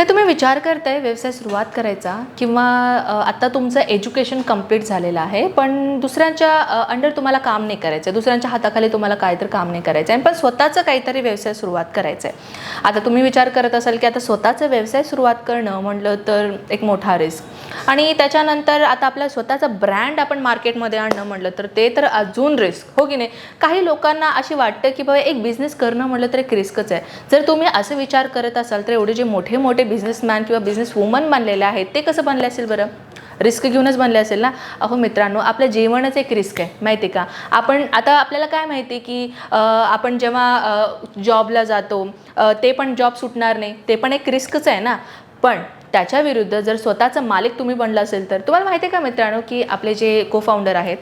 काय तुम्ही विचार करताय व्यवसाय सुरुवात करायचा किंवा आता तुमचं एज्युकेशन कंप्लीट झालेलं आहे पण दुसऱ्यांच्या अंडर तुम्हाला काम नाही करायचं, दुसऱ्यांच्या हाताखाली तुम्हाला काहीतरी काम नाही करायचं आहे पण स्वतःचं काहीतरी व्यवसाय सुरुवात करायचं आहे. आता तुम्ही विचार करत असाल की आता स्वतःचा व्यवसाय सुरुवात करणं म्हटलं तर एक मोठा रिस्क आणि त्याच्यानंतर आता आपला स्वतःचा ब्रँड आपण मार्केटमध्ये आणणं म्हटलं तर ते तर अजून रिस्क, हो की नाही. काही लोकांना अशी वाटतं की बाबा एक बिझनेस करणं म्हटलं तर एक रिस्कच आहे. जर तुम्ही असं विचार करत असाल तर एवढे जे मोठे मोठे बिझनेसमॅन किंवा बिझनेस वुमन बनलेले आहेत ते कसं बनले असेल बरं? रिस्क घेऊनच बनले असेल ना. अहो मित्रांनो, आपलं जेवणच एक रिस्क आहे माहिती आहे का. आपण आता आपल्याला काय माहिती की आपण जेव्हा जॉबला जातो ते पण जॉब सुटणार नाही, ते पण एक रिस्कच आहे ना. पण त्याच्या विरुद्ध जर स्वतःचं मालिक तुम्ही बनलं असेल तर तुम्हाला माहिती आहे का मित्रांनो की आपले जे को फाउंडर आहेत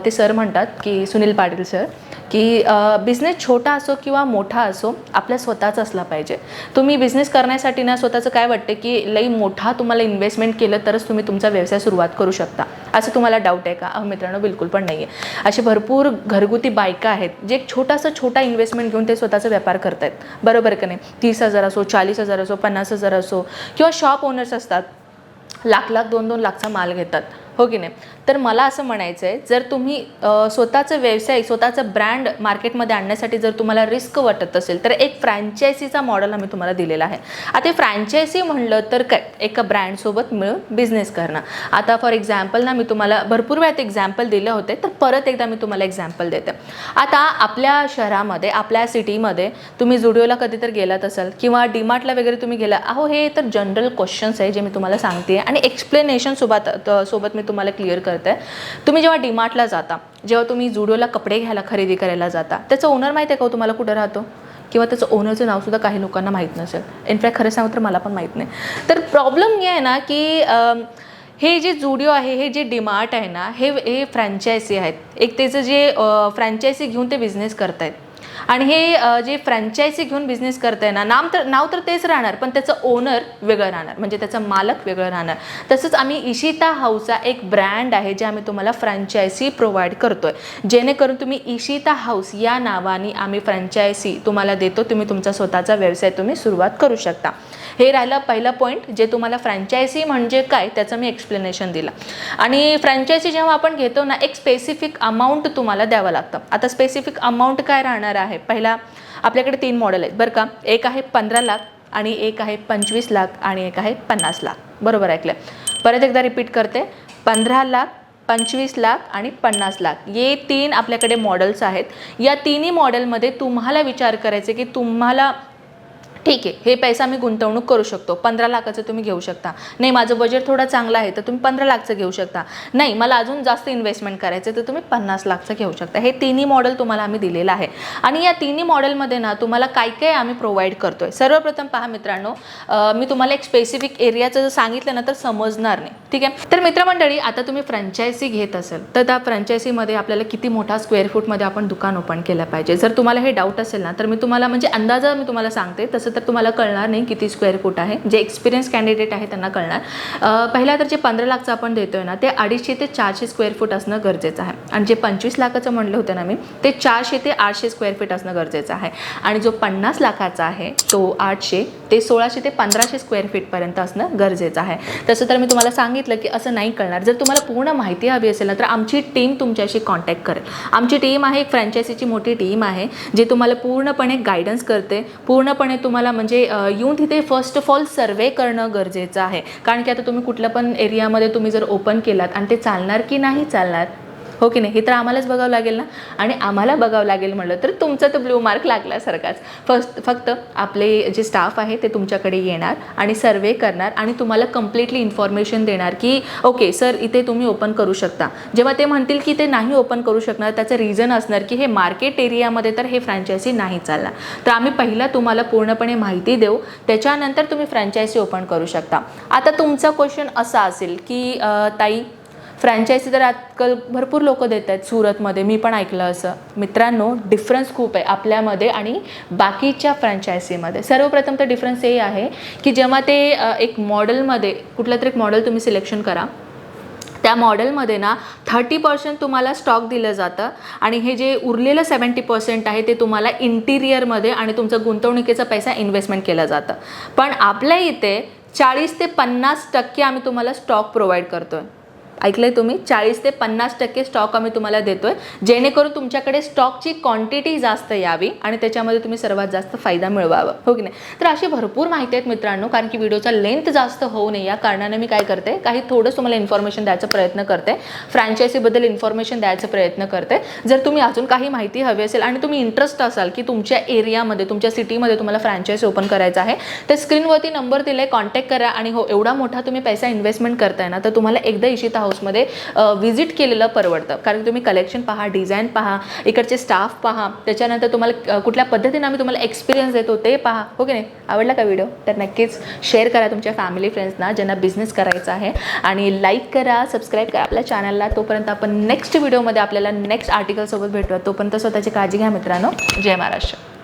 ते सर म्हणतात की सुनील पाटील सर की बिझनेस छोटा असो किंवा मोठा असो आपल्या स्वतःचा असला पाहिजे. तुम्ही बिझनेस करण्यासाठी ना स्वतःचं काय वाटतं की लई मोठा तुम्हाला इन्व्हेस्टमेंट केलं तरच तुम्ही तुमचा व्यवसाय सुरुवात करू शकता असं तुम्हाला डाऊट आहे का? मित्रांनो, बिलकुल पण नाही आहे. असे भरपूर घरगुती बायका आहेत जे एक छोटा इन्व्हेस्टमेंट घेऊन ते स्वतःचा व्यापार करतायत, बरोबर का नाही. 30,000 असो, 40,000 असो, 50,000 असो किंवा शॉप ओनर्स असतात लाख 2-2 लाखचा माल घेतात, हो की नाही. तर मला असं म्हणायचं आहे जर तुम्ही स्वतःचं व्यवसाय स्वतःचं ब्रँड मार्केटमध्ये आणण्यासाठी जर तुम्हाला रिस्क वाटत असेल तर एक फ्रँचायसीचा मॉडेल आम्ही तुम्हाला दिलेला आहे. आता फ्रँचायसी म्हणलं तर काय, एका ब्रँडसोबत मिळून बिझनेस करणं. आता फॉर एक्झाम्पल ना मी तुम्हाला भरपूर वेळात एक्झाम्पल दिले होते तर परत एकदा मी तुम्हाला एक्झाम्पल देते. आता आपल्या शहरामध्ये आपल्या सिटीमध्ये तुम्ही झुडिओला कधी तर गेलात असाल किंवा डीमार्टला वगैरे तुम्ही गेला. अहो हे तर जनरल क्वेश्चन्स आहे जे मी तुम्हाला सांगते आणि एक्सप्लेनेशन सोबत मी तुम्हाला क्लिअर करते. तुम्ही जेव्हा डीमार्टला जाता, जेव्हा तुम्ही झुडिओला कपडे घ्यायला खरेदी करायला जाता, त्याचा ओनर माहिती आहे का तुम्हाला कुठं राहतो? किंवा त्याचं ओनरचं नावसुद्धा काही लोकांना माहीत नसेल. इनफॅक्ट खरं सांगू तर मला पण माहीत नाही. तर प्रॉब्लेम हे आहे ना की हे जे झुडिओ आहे, हे जे डीमार्ट आहे ना, हे फ्रँचायसी आहेत. एक त्याचं जे फ्रँचायसी घेऊन ते बिझनेस करतायत आणि हे जे फ्रँचायसी घेऊन बिझनेस करताय ना, नाव तर तेच राहणार पण त्याचं ओनर वेगळं राहणार, म्हणजे त्याचा मालक वेगळं राहणार. तसंच आम्ही इशिता हाऊसचा एक ब्रँड आहे जे आम्ही तुम्हाला फ्रँचायसी प्रोव्हाइड करतोय, जेणेकरून तुम्ही इशिता हाऊस या नावाने आम्ही फ्रँचायसी तुम्हाला देतो. तुम्ही तुमचा स्वतःचा व्यवसाय तुम्ही सुरुवात करू शकता. हे राहिलं पहिलं पॉईंट जे तुम्हाला फ्रँचायसी म्हणजे काय त्याचं मी एक्सप्लेनेशन दिलं. आणि फ्रँचायसी जेव्हा आपण घेतो ना, एक स्पेसिफिक अमाऊंट तुम्हाला द्यावं लागतं. आता स्पेसिफिक अमाऊंट काय राहणार आहे? पहिला आपल्याकडे 3 मॉडेल आहेत बरं का. एक आहे 15 लाख आणि एक आहे 25 लाख आणि एक आहे 50 लाख. बरोबर ऐकलं. परत एकदा रिपीट करते. 15 लाख, 25 लाख आणि 50 लाख हे 3 आपल्याकडे मॉडेल्स आहेत. या तिन्ही मॉडेलमध्ये तुम्हाला विचार करायचे की तुम्हाला ठीक आहे हे पैसा मी गुंतवणूक करू शकतो. 15 लाखाचं तुम्ही घेऊ शकता. नाही माझं बजेट थोडं चांगलं आहे तर तुम्ही 15 लाखचं घेऊ शकता. नाही मला अजून जास्त इन्व्हेस्टमेंट करायचं तर तुम्ही 50 लाखचं घेऊ शकता. हे तिन्ही मॉडेल तुम्हाला आम्ही दिलेलं आहे. आणि या तिन्ही मॉडेलमध्ये ना तुम्हाला काय काय आम्ही प्रोव्हाइड करतोय. सर्वप्रथम पहा मित्रांनो, मी तुम्हाला एक स्पेसिफिक एरियाचं जर सांगितलं ना तर समजणार नाही, ठीक आहे. तर मित्रमंडळी, आता तुम्ही फ्रँचायसी घेत असेल तर त्या फ्रँचायसीमध्ये आपल्याला किती मोठा स्क्वेअर फूटमध्ये आपण दुकान ओपन केलं पाहिजे. जर तुम्हाला हे डाऊट असेल ना तर मी तुम्हाला म्हणजे अंदाजा मी तुम्हाला सांगते, तसं तर तुम्हाला कळणार नाही किती स्क्वेअर फूट आहे. जे एक्सपिरियन्स कॅन्डिडेट आहे त्यांना कळणार. पहिला तर जे 15 लाखचं आपण देतोय ना ते 250 ते 400 स्क्वेअर फूट असणं गरजेचं आहे. आणि जे 25 लाखाचं म्हणलं होतं ना मी, ते 400 ते 800 स्क्वेअर फीट असणं गरजेचं आहे. आणि जो 50 लाखाचा आहे तो 800 ते 1600 ते 1500 स्क्वेअर फीटपर्यंत असणं गरजेचं आहे. तसं तर मी तुम्हाला सांगितलं की असं नाही कळणार. जर तुम्हाला पूर्ण माहिती हवी असेल ना तर आमची टीम तुमच्याशी कॉन्टॅक्ट करेल. आमची टीम आहे, एक फ्रँचायसीची मोठी टीम आहे जे तुम्हाला पूर्णपणे गायडन्स करते. पूर्णपणे तुम्हाला म्हणजे येऊन तिथे फर्स्ट ऑफ ऑल सर्वे करणं गरजेचं आहे. कारण की आता तुम्ही कुठल्या पण एरियामध्ये तुम्ही जर ओपन केलात आणि ते चालणार की नाही चालणार, हो की नाही, हे तर आम्हालाच बघावं लागेल ना. आणि आम्हाला बघावं लागेल म्हटलं तर तुमचा तर ब्लू मार्क लागल्यासारखाच. फक्त आपले जे स्टाफ आहे ते तुमच्याकडे येणार आणि सर्वे करणार आणि तुम्हाला कम्प्लिटली इन्फॉर्मेशन देणार की ओके सर इथे तुम्ही ओपन करू शकता. जेव्हा ते म्हणतील की ते नाही ओपन करू शकणार त्याचं रिझन असणार की हे मार्केट एरियामध्ये तर हे फ्रँचायसी नाही चालणार. तर आम्ही पहिला तुम्हाला पूर्णपणे माहिती देऊ, त्याच्यानंतर तुम्ही फ्रँचायसी ओपन करू शकता. आता तुमचा क्वेश्चन असा असेल की ताई फ्रँचायसी तर आजकाल भरपूर लोक देत आहेत सुरतमध्ये, मी पण ऐकलं असं. मित्रांनो, डिफरन्स खूप आहे आपल्यामध्ये आणि बाकीच्या फ्रँचायसीमध्ये. सर्वप्रथम तर डिफरन्स हे आहे की जेव्हा ते एक मॉडेलमध्ये कुठलं तरी एक मॉडेल तुम्ही सिलेक्शन करा, त्या मॉडेलमध्ये ना 30% तुम्हाला स्टॉक दिलं जातं आणि हे जे उरलेलं 70% आहे ते तुम्हाला इंटिरियरमध्ये आणि तुमचं गुंतवणुकीचा पैसा इन्व्हेस्टमेंट केलं जातं. पण आपल्या इथे 40 ते 50% आम्ही तुम्हाला स्टॉक प्रोव्हाइड करतोय. ऐकलंय तुम्ही? 40 ते 50% स्टॉक आम्ही तुम्हाला देतोय, जेणेकरून तुमच्याकडे स्टॉकची क्वांटिटी जास्त यावी आणि त्याच्यामध्ये तुम्ही सर्वात जास्त फायदा मिळवावा, हो की नाही. तर अशी भरपूर माहिती आहेत मित्रांनो. कारण की व्हिडिओचा लेंथ जास्त होऊ नये या कारणाने मी काय करते, काही थोडंच तुम्हाला इन्फॉर्मेशन द्यायचा प्रयत्न करते, फ्रँचायझीबद्दल इन्फॉर्मेशन द्यायचा प्रयत्न करते. जर तुम्ही अजून काही माहिती हवी असेल आणि तुम्ही इंटरेस्ट असाल की तुमच्या एरियामध्ये, तुमच्या सिटीमध्ये तुम्हाला फ्रँचायझी ओपन करायचं आहे, तर स्क्रीनवरती नंबर दिलाय, कॉन्टॅक्ट करा. आणि हो, एवढा मोठा तुम्ही पैसा इन्व्हेस्टमेंट करताय ना, तर तुम्हाला एकदा इशिता हाऊसमध्ये व्हिजिट केलेलं परवडतं. कारण तुम्ही कलेक्शन पहा, डिझाईन पहा, इकडचे स्टाफ पहा, त्याच्यानंतर तुम्हाला कुठल्या पद्धतीने आम्ही तुम्हाला एक्सपिरियन्स देतो ते पहा, हो की नाही. आवडला का व्हिडिओ? तर नक्कीच शेअर करा तुमच्या फॅमिली फ्रेंड्सना ज्यांना बिझनेस करायचा आहे, आणि लाईक करा, सबस्क्राईब करा आपल्या चॅनलला. तोपर्यंत आपण नेक्स्ट व्हिडिओमध्ये आपल्याला नेक्स्ट आर्टिकलसोबत भेटूया. तोपर्यंत स्वतःची काळजी घ्या मित्रांनो. जय महाराष्ट्र.